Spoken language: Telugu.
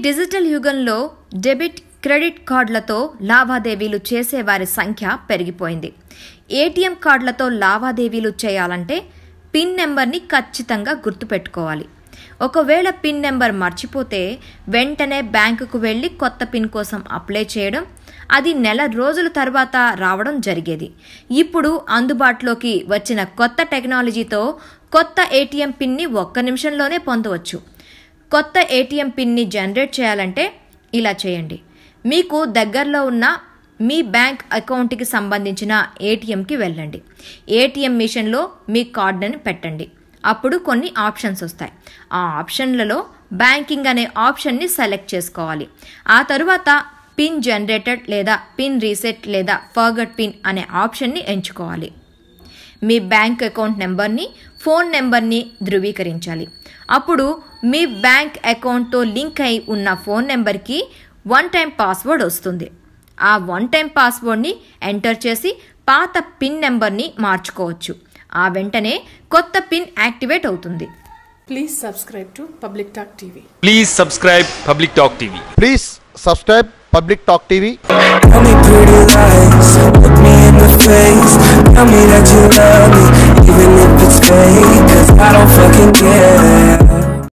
డిజిటల్ యుగంలో డెబిట్ క్రెడిట్ కార్డులతో లావాదేవీలు చేసేవారి సంఖ్య పెరిగిపోయింది. ఏటీఎం కార్డులతో లావాదేవీలు చేయాలంటే పిన్ నెంబర్ని ఖచ్చితంగా గుర్తుపెట్టుకోవాలి. ఒకవేళ పిన్ నెంబర్ మర్చిపోతే వెంటనే బ్యాంకుకు వెళ్ళి కొత్త పిన్ కోసం అప్లై చేయడం, అది నెల రోజుల తర్వాత రావడం జరిగేది. ఇప్పుడు అందుబాటులోకి వచ్చిన కొత్త టెక్నాలజీతో కొత్త ఏటీఎం పిన్ని 1 నిమిషంలోనే పొందవచ్చు. కొత్త ఏటీఎం పిన్ని జనరేట్ చేయాలంటే ఇలా చేయండి. మీకు దగ్గరలో ఉన్న మీ బ్యాంక్ అకౌంట్కి సంబంధించిన ఏటీఎంకి వెళ్ళండి. ఏటీఎం మిషన్లో మీ కార్డుని పెట్టండి. అప్పుడు కొన్ని ఆప్షన్స్ వస్తాయి. ఆ ఆప్షన్లలో బ్యాంకింగ్ అనే ఆప్షన్ని సెలెక్ట్ చేసుకోవాలి. ఆ తరువాత పిన్ జనరేటెడ్ లేదా పిన్ రీసెట్ లేదా ఫర్గట్ పిన్ అనే ఆప్షన్ని ఎంచుకోవాలి. మీ బ్యాంక్ అకౌంట్ నెంబర్ని, ఫోన్ నెంబర్ని ధృవీకరించాలి. అప్పుడు మీ బ్యాంక్ అకౌంట్తో లింక్ అయి ఉన్న ఫోన్ నెంబర్కి 1 టైం పాస్వర్డ్ వస్తుంది. ఆ 1 టైం పాస్వర్డ్ని ఎంటర్ చేసి పాత పిన్ నెంబర్ని మార్చుకోవచ్చు. ఆ వెంటనే కొత్త పిన్ యాక్టివేట్ అవుతుంది. Please subscribe to Public Talk TV. Please subscribe Public Talk TV. Please subscribe Public Talk TV. Tell me pretty lies, look me in the face. Tell me that you love me, even if it's fake, 'cause I don't fucking care.